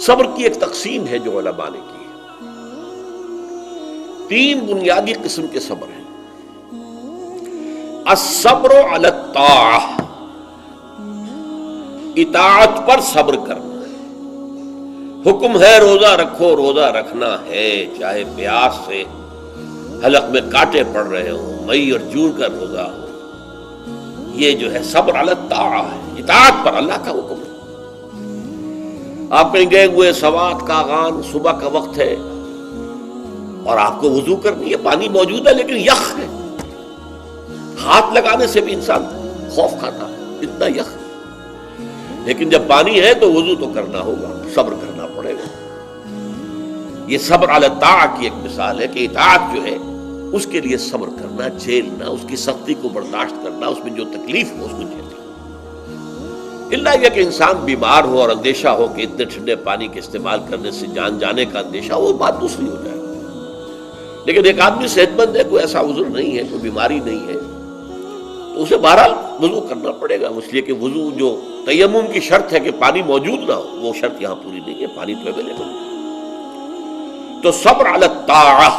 صبر کی ایک تقسیم ہے جو علماء نے کی ہے. 3 بنیادی قسم کے صبر ہیں. الصبر علی الطاعہ، اطاعت پر صبر کرنا ہے. حکم ہے روزہ رکھو، روزہ رکھنا ہے، چاہے پیاس سے حلق میں کانٹے پڑ رہے ہوں، مئی اور جون کا روزہ ہو. یہ جو ہے صبر علی الطاعہ ہے، اطاعت پر اللہ کا حکم ہے. آپ کہیں گئے ہوئے سوات کا غان، صبح کا وقت ہے اور آپ کو وضو کرنی ہے، پانی موجود ہے لیکن یخ ہے، ہاتھ لگانے سے بھی انسان خوف کھاتا ہے، اتنا یخ. لیکن جب پانی ہے تو وضو تو کرنا ہوگا، صبر کرنا پڑے گا. یہ صبر علی الطاعہ کی ایک مثال ہے کہ اطاعت جو ہے اس کے لیے صبر کرنا، جھیلنا، اس کی سختی کو برداشت کرنا، اس میں جو تکلیف ہو اس کو جھیلنا. اللہ یہ کہ انسان بیمار ہو اور اندیشہ ہو کہ اتنے ٹھنڈے پانی کے استعمال کرنے سے جان جانے کا اندیشہ، وہ بات دوسری ہو جائے. لیکن ایک آدمی صحت مند ہے، کوئی ایسا عذر نہیں ہے، کوئی بیماری نہیں ہے، تو اسے بہرحال وضو کرنا پڑے گا. اس لیے کہ وضو جو تیمم کی شرط ہے کہ پانی موجود نہ ہو، وہ شرط یہاں پوری نہیں ہے، پانی تو اویلیبل ہے. تو صبر علی الطاعہ،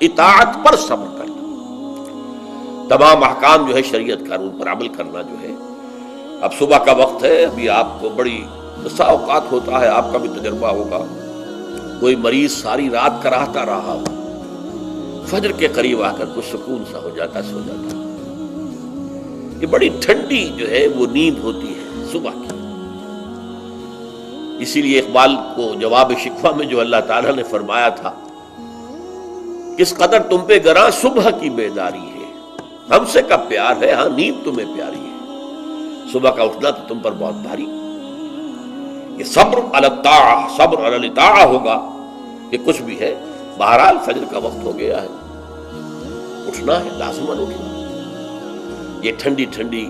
اطاعت پر صبر کرنا، تمام احکام جو ہے شریعت کا ان پر عمل کرنا جو ہے. اب صبح کا وقت ہے، ابھی آپ کو بڑی بسا اوقات ہوتا ہے، آپ کا بھی تجربہ ہوگا، کوئی مریض ساری رات کراہتا رہا ہو، فجر کے قریب آ کر کچھ سکون سا ہو جاتا، سو جاتا. یہ بڑی ٹھنڈی جو ہے وہ نیند ہوتی ہے صبح کی. اسی لیے اقبال کو جواب شکوہ میں جو اللہ تعالیٰ نے فرمایا تھا، کس قدر تم پہ گراں صبح کی بیداری ہے، ہم سے کب پیار ہے، ہاں نیند تمہیں پیاری ہے، صبح کا اٹھنا تو تم پر بہت بھاری. یہ صبر علی الطاعہ، صبر علی الطاعہ ہوگا کہ کچھ بھی ہے، بہرحال فجر کا وقت ہو گیا ہے، اٹھنا ہے، لازماً اٹھنا. یہ ٹھنڈی ٹھنڈی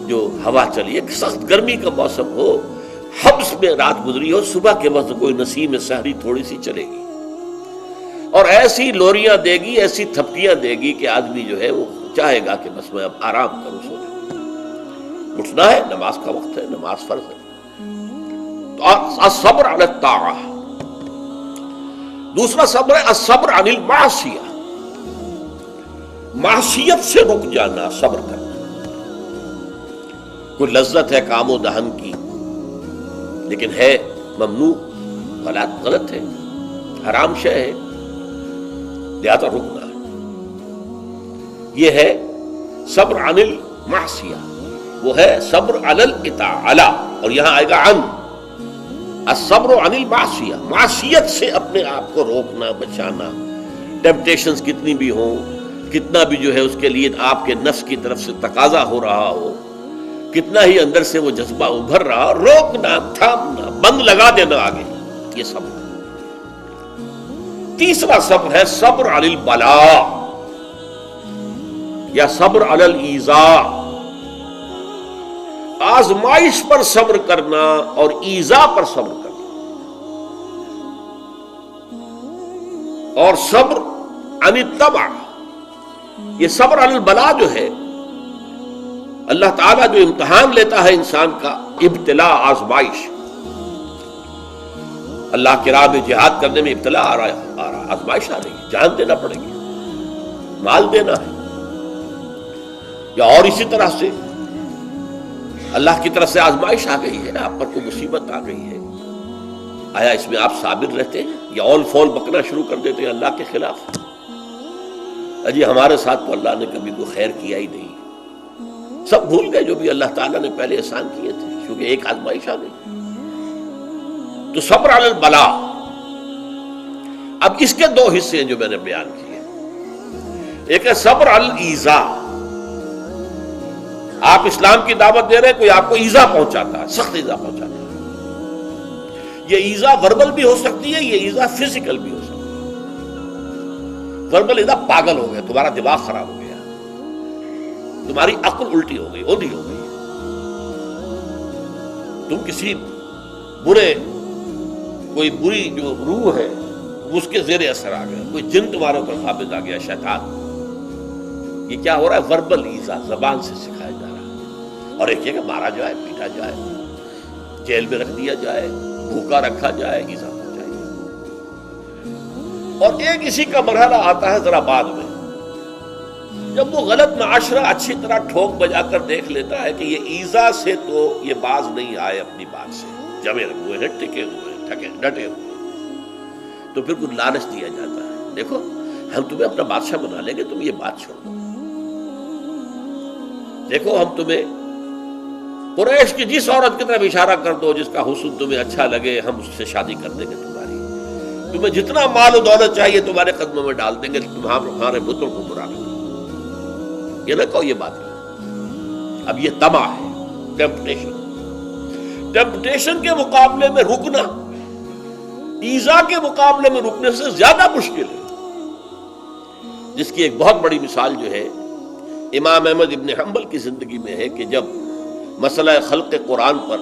جو ہوا چلی، ایک سخت گرمی کا موسم ہو، حبس میں رات گزری ہو، صبح کے وقت کوئی نسیم سحری تھوڑی سی چلے گی اور ایسی لوریاں دے گی، ایسی تھپکیاں دے گی کہ آدمی جو ہے وہ چاہے گا کہ بس میں اب آرام کروں، سو جاؤں. اٹھنا ہے، نماز کا وقت ہے، نماز فرض ہے. تو الصبر علی الطاعہ. دوسرا صبر ہے الصبر عن المعصیہ، معصیت سے رک جانا، صبر کرنا. کوئی لذت ہے کام و دہن کی لیکن ہے ممنوع، غلط ہے، حرام شے ہے، لہذا رکنا ہے. یہ ہے صبر عن المعصیہ. وہ ہے صبر علی الاطاعہ، اور یہاں آئے گا عن. الصبر عن المعصیہ، معصیت سے اپنے آپ کو روکنا، بچانا. ٹیمپٹیشنز کتنی بھی ہوں، کتنا بھی جو ہے اس کے لیے آپ کے نفس کی طرف سے تقاضا ہو رہا ہو، کتنا ہی اندر سے وہ جذبہ ابھر رہا، روکنا، تھامنا، بند لگا دینا آگے. یہ صبر. تیسرا صبر ہے صبر علی البلاء یا صبر علی الایذاء، آزمائش پر صبر کرنا اور ایذا پر صبر کرنا. اور صبر عن الطبع، یہ صبر علی البلاء جو ہے، اللہ تعالیٰ جو امتحان لیتا ہے انسان کا، ابتلاء، آزمائش. اللہ کی راہ میں جہاد کرنے میں ابتلاء آ رہا، آزمائش آ رہی ہے، جان دینا پڑے گی، مال دینا ہے، یا اور اسی طرح سے اللہ کی طرف سے آزمائش آ گئی ہے، آپ پر کوئی مصیبت آ گئی ہے. آیا اس میں آپ صابر رہتے ہیں یا اول فول بکنا شروع کر دیتے ہیں اللہ کے خلاف؟ اجی ہمارے ساتھ تو اللہ نے کبھی کوئی خیر کیا ہی نہیں، سب بھول گئے جو بھی اللہ تعالیٰ نے پہلے احسان کیے تھے، کیونکہ ایک آزمائش آ گئی. تو صبر علی البلاء. اب اس کے 2 حصے ہیں جو میں نے بیان کیے. ایک ہے صبر علی الایذاء، آپ اسلام کی دعوت دے رہے ہیں، کوئی آپ کو ایذا پہنچاتا ہے، سخت ایذا پہنچاتا ہے. یہ ایذا وربل بھی ہو سکتی ہے، یہ ایذا فزیکل بھی ہو سکتی ہے. وربل ایذا، پاگل ہو گیا، تمہارا دماغ خراب ہو گیا، تمہاری عقل الٹی ہو گئی، اوندھی ہو گئی، تم کسی کوئی بری جو روح ہے اس کے زیر اثر آ گیا، کوئی جن تمہارے اوپر قابض آ گیا، شیطان. یہ کیا ہو رہا ہے؟ وربل ایذا، زبان سے سکھایا جا رہا ہے. اور ایک یہ کہ مارا جائے، پیٹا جائے، جیل میں رکھ دیا جائے، بھوکا رکھا جائے، ایذا پہنچائی جائے۔ اور ایک اسی کا مرحلہ آتا ہے ذرا بعد میں، جب وہ غلط معاشرہ اچھی طرح ٹھوک بجا کر دیکھ لیتا ہے کہ یہ ایذا سے تو یہ باز نہیں آئے، اپنی بات سے جمے ہوئے ہیں، ٹکے ہوئے ہیں، ڈٹے ہوئے ہیں، تو پھر کچھ لالچ دیا جاتا ہے، دیکھو ہم تمہیں اپنا بادشاہ بنا لیں گے، تم یہ بات چھوڑ دو، دیکھو ہم تمہیں قریش کی جس عورت کی طرف اشارہ کر دو جس کا حسن تمہیں اچھا لگے، ہم اس سے شادی کر دیں گے تمہاری، تمہیں جتنا مال و دولت چاہیے تمہارے قدموں میں ڈال دیں گے، تمہارے بتوں کو برا لگے، یہ نہ کہو یہ بات ہے۔ اب یہ طمع ہے، ٹیمپٹیشن کے مقابلے میں رکنا ایذا کے مقابلے میں رکنے سے زیادہ مشکل ہے، جس کی ایک بہت بڑی مثال جو ہے امام احمد ابن حنبل کی زندگی میں ہے کہ جب مسئلہ خلق قرآن پر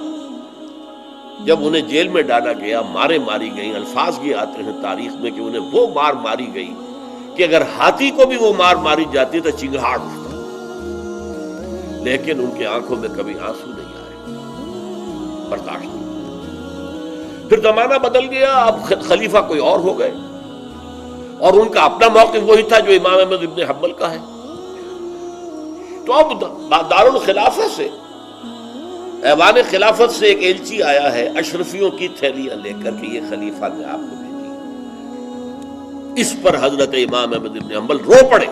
جب انہیں جیل میں ڈالا گیا، مارے ماری گئیں، الفاظ یہ آتے ہیں تاریخ میں کہ انہیں وہ مار ماری گئی کہ اگر ہاتھی کو بھی وہ مار ماری جاتی تو چنگھاڑ اٹھتا، لیکن ان کے آنکھوں میں کبھی آنسو نہیں آئے، برداشت نہیں۔ پھر زمانہ بدل گیا، اب خلیفہ کوئی اور ہو گئے، اور ان کا اپنا موقف وہی تھا جو امام احمد ابن حنبل کا ہے۔ تو اب دارالخلافہ سے، ایوان خلافت سے ایک ایلچی آیا ہے اشرفیوں کی تھیلیاں لے کر کہ یہ خلیفہ نے آپ کو بھیجی۔ اس پر حضرت امام احمد ابن حنبل رو پڑے،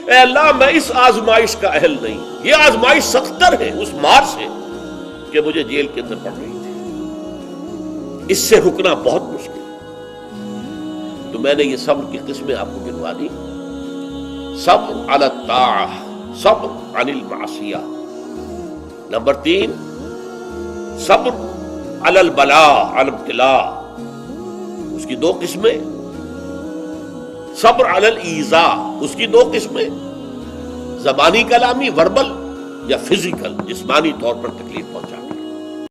اے اللہ میں اس آزمائش کا اہل نہیں، یہ آزمائش سختر ہے اس مار سے کہ مجھے جیل کے اندر پڑ رہی تھی، اس سے رکنا بہت مشکل ہے۔ تو میں نے یہ صبر کی قسمیں آپ کو گنوا دی، صبر علی الطاعہ، صبر عن المعصیہ، نمبر 3 صبر علی البلاء، علی الابتلاء، اس کی 2 قسمیں، صبر علی الایذاء، اس کی 2 قسمیں، زبانی کلامی وربل یا فزیکل جسمانی طور پر تکلیف پہنچا۔